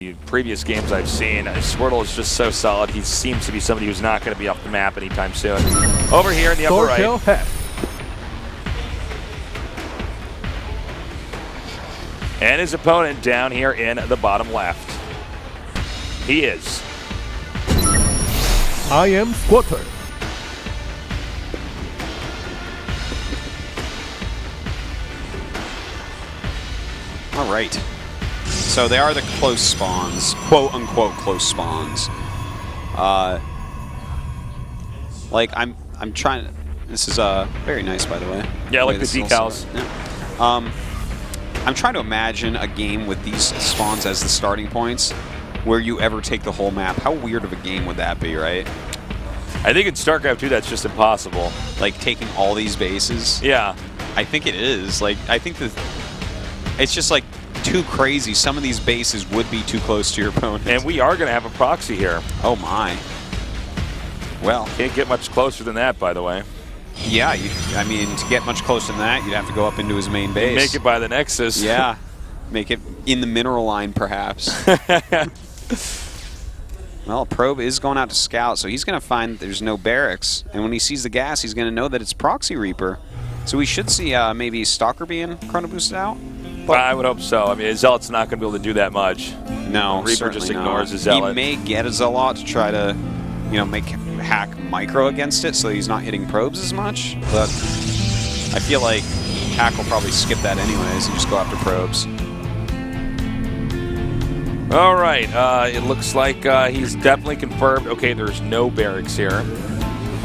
The previous games I've seen, Squirtle is just so solid. He seems to be somebody who's not going to be off the map anytime soon. Over here in the upper right. And his opponent down here in the bottom left. He is. I am Squirtle. All right. So they are the close spawns, quote unquote close spawns. Like I'm trying to. This is very nice, by the way. Yeah, I like the decals. Yeah. I'm trying to imagine a game with these spawns as the starting points, where you ever take the whole map. How weird of a game would that be, right? I think in Starcraft 2 that's just impossible. Like taking all these bases. Yeah. I think it is. Like I think that it's just like too crazy. Some of these bases would be too close to your opponent. And we are going to have a proxy here. Oh my. Well. Can't get much closer than that, by the way. Yeah, I mean, to get much closer than that, you'd have to go up into his main base. Make it by the Nexus. Yeah. Make it in the mineral line, perhaps. Well, Probe is going out to scout, so he's going to find there's no barracks. And when he sees the gas, he's going to know that it's Proxy Reaper. So we should see maybe Stalker being chrono boosted out. But I would hope so. I mean, Zealot's not going to be able to do that much. No, Reaper just ignores his Zealot. He may get a Zealot to try to, you know, make hack micro against it so he's not hitting probes as much. But I feel like Hack will probably skip that anyways and just go after probes. All right. It looks like he's definitely confirmed. Okay, there's no barracks here.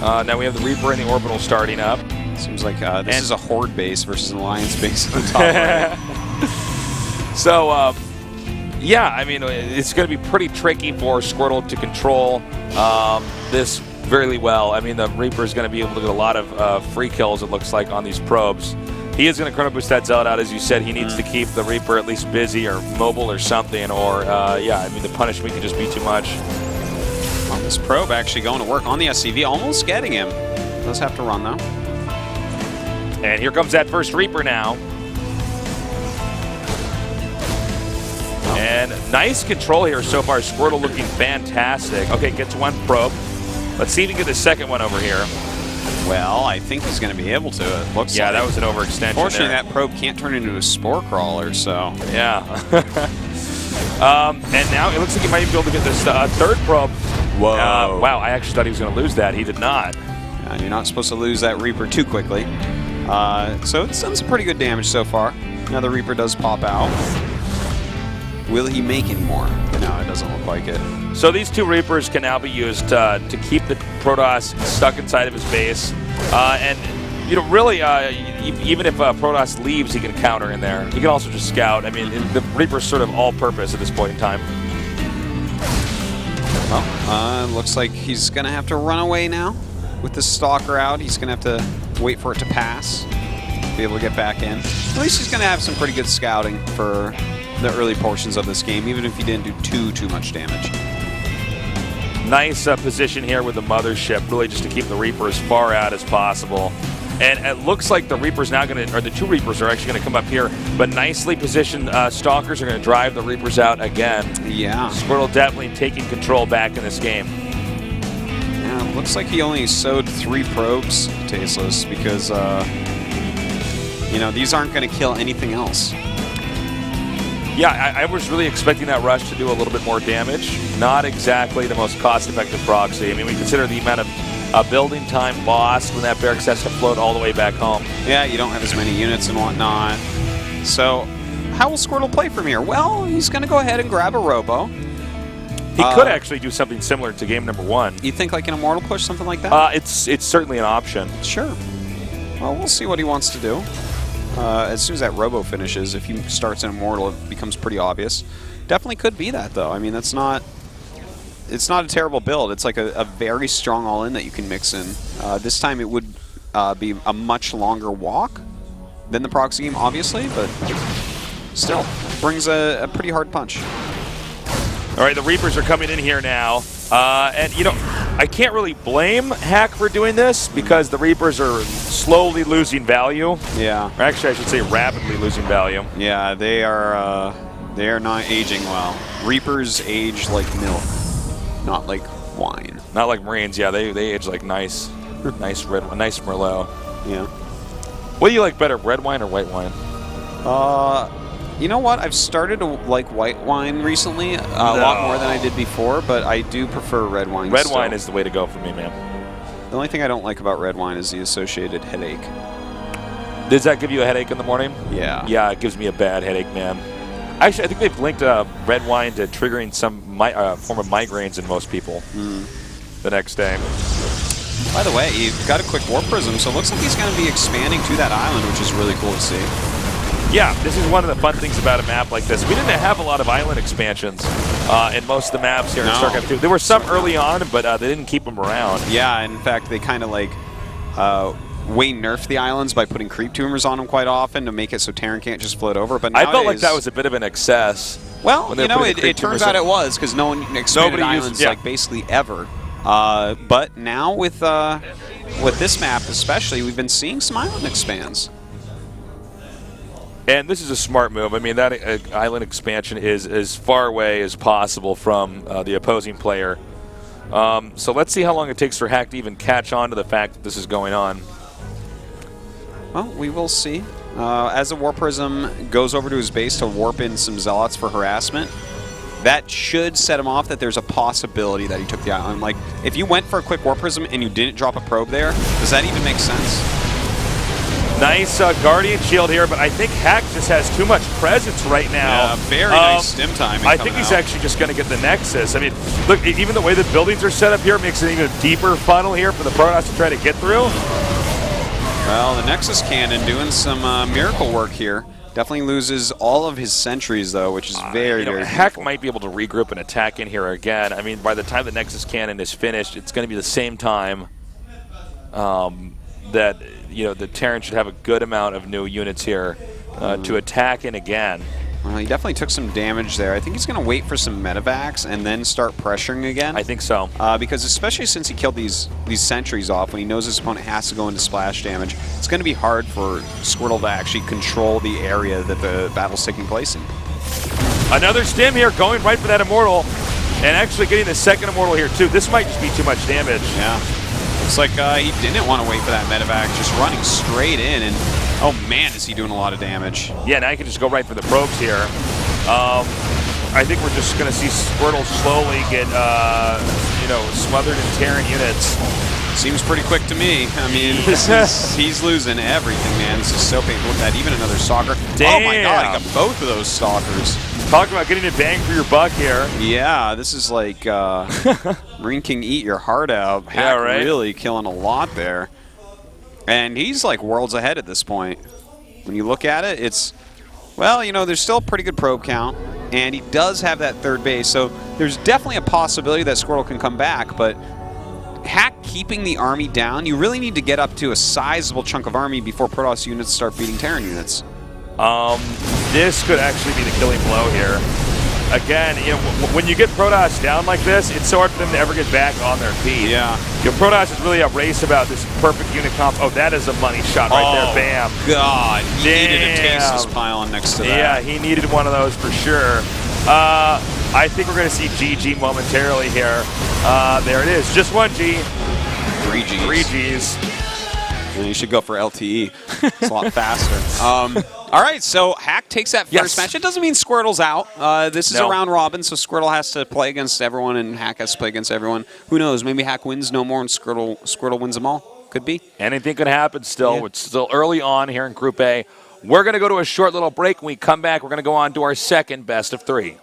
Now we have the Reaper and the Orbital starting up. Seems like this is a Horde base versus an Alliance base on top right. So, yeah, I mean, it's going to be pretty tricky for Squirtle to control this very well. I mean, the Reaper is going to be able to get a lot of free kills, it looks like, on these probes. He is going to chrono boost that Zealot out, as you said. He needs to keep the Reaper at least busy or mobile or something, or, yeah, I mean, the punishment can just be too much. Well, this probe actually going to work on the SCV, almost getting him. Does have to run, though. And here comes that first Reaper now. And nice control here so far. Squirtle looking fantastic. Okay, gets one probe. Let's see if he can get the second one over here. Well, I think he's going to be able to. It looks yeah, like. that was an overextension. Fortunately, that probe can't turn into a spore crawler, so. Yeah. And now it looks like he might be able to get this third probe. Whoa. Wow, I actually thought he was going to lose that. He did not. And you're not supposed to lose that Reaper too quickly. So it's done some pretty good damage so far. Now the Reaper does pop out. Will he make any more? No, it doesn't look like it. So these two Reapers can now be used to keep the Protoss stuck inside of his base. And, you know, really, even if Protoss leaves, he can counter in there. He can also just scout. I mean, the Reaper's sort of all-purpose at this point in time. Well, looks like he's going to have to run away now. With the Stalker out, he's going to have to wait for it to pass, be able to get back in. At least he's going to have some pretty good scouting for the early portions of this game, even if he didn't do too much damage. Nice position here with the Mothership, really just to keep the Reaper as far out as possible. And it looks like the Reaper's now going to, or the two Reapers are actually going to come up here, but nicely positioned Stalkers are going to drive the Reapers out again. Yeah. Squirtle definitely taking control back in this game. Yeah, looks like he only sewed 3 probes, Tasteless, because, you know, these aren't going to kill anything else. Yeah, I was really expecting that rush to do a little bit more damage. Not exactly the most cost-effective proxy. I mean, we consider the amount of building time lost when that barracks has to float all the way back home. Yeah, you don't have as many units and whatnot. So, how will Squirtle play from here? Well, he's going to go ahead and grab a Robo. He could actually do something similar to game number 1. You think like an Immortal push, something like that? It's certainly an option. Sure. Well, we'll see what he wants to do. As soon as that Robo finishes, if he starts an Immortal, it becomes pretty obvious. Definitely could be that, though. I mean, that's not... It's not a terrible build. It's like a very strong all-in that you can mix in. This time it would be a much longer walk than the proxy game, obviously, but still brings a pretty hard punch. All right, the Reapers are coming in here now. And, you know, I can't really blame Hack for doing this because the Reapers are slowly losing value. Yeah. Or actually, I should say rapidly losing value. Yeah, they are They are not aging well. Reapers age like milk, not like wine. Not like Marines. Yeah, they age like nice nice Merlot. Yeah. What do you like better, red wine or white wine? You know what? I've started to like white wine recently, a lot more than I did before, but I do prefer red wine. Red wine is the way to go for me, man. The only thing I don't like about red wine is the associated headache. Does that give you a headache in the morning? Yeah. Yeah, it gives me a bad headache, man. Actually, I think they've linked red wine to triggering some form of migraines in most people the next day. By the way, you've got a quick warp prism, so it looks like he's going to be expanding to that island, which is really cool to see. Yeah, this is one of the fun things about a map like this. We didn't have a lot of island expansions in most of the maps here in StarCraft 2. There were some early on, but they didn't keep them around. Yeah, in fact, they kind of like way nerfed the islands by putting creep tumors on them quite often to make it so Terran can't just float over. But nowadays, I felt like that was a bit of an excess. Well, you know, it turns out it was, because no one expanded islands like basically ever. But now with this map especially, we've been seeing some island expands. And this is a smart move. I mean, that island expansion is as far away as possible from the opposing player. So let's see how long it takes for Hack to even catch on to the fact that this is going on. Well, we will see. As the Warp Prism goes over to his base to warp in some Zealots for harassment, that should set him off that there's a possibility that he took the island. Like, if you went for a quick Warp Prism and you didn't drop a probe there, does that even make sense? Nice Guardian Shield here, but I think Hack just has too much presence right now. Yeah, very nice stim timing. I think he's actually just going to get the Nexus. I mean, look, even the way the buildings are set up here makes it an even deeper funnel here for the Protoss to try to get through. Well, the Nexus Cannon doing some miracle work here. Definitely loses all of his sentries, though, which is very, very Hack beautiful. might be able to regroup and attack in here again. I mean, by the time the Nexus Cannon is finished, it's going to be the same time that the Terran should have a good amount of new units here to attack in again. Well, he definitely took some damage there. I think he's going to wait for some medevacs and then start pressuring again. I think so. Because especially since he killed these sentries off, when he knows his opponent has to go into splash damage, it's going to be hard for Squirtle to actually control the area that the battle's taking place in. Another stim here, going right for that Immortal, and actually getting the second Immortal here, too. This might just be too much damage. Yeah. Looks like he didn't want to wait for that medevac, just running straight in, and oh man, is he doing a lot of damage. Yeah, now you can just go right for the probes here. I think we're just going to see Squirtle slowly get, smothered in Terran units. Seems pretty quick to me. I mean, he's losing everything, man. This is so painful. Look at that, even another Stalker. Damn. Oh my god, he got both of those Stalkers. Talk about getting a bang for your buck here. Yeah, this is like Marine King eat your heart out. Hack Yeah, right? Really killing a lot there. And he's like worlds ahead at this point. When you look at it, it's, well, there's still a pretty good probe count, and he does have that third base, so there's definitely a possibility that Squirtle can come back, but Hack keeping the army down, you really need to get up to a sizable chunk of army before Protoss units start beating Terran units. This could actually be the killing blow here. Again, when you get Protoss down like this, it's so hard for them to ever get back on their feet. Yeah. Protoss is really a race about this perfect unit comp. Oh, that is a money shot right there. Bam. God, he needed a Damn. Tasteless pylon next to that. Yeah, he needed one of those for sure. I think we're going to see GG momentarily here. There it is. Just one G. 3 Gs. 3 Gs. Yeah, you should go for LTE. It's a lot faster. All right, so Hack takes that first match. It doesn't mean Squirtle's out. This is a round robin, so Squirtle has to play against everyone, and Hack has to play against everyone. Who knows? Maybe Hack wins no more, and Squirtle wins them all. Could be. Anything could happen still. It's still early on here in Group A. We're going to go to a short little break. When we come back, we're going to go on to our second best of 3.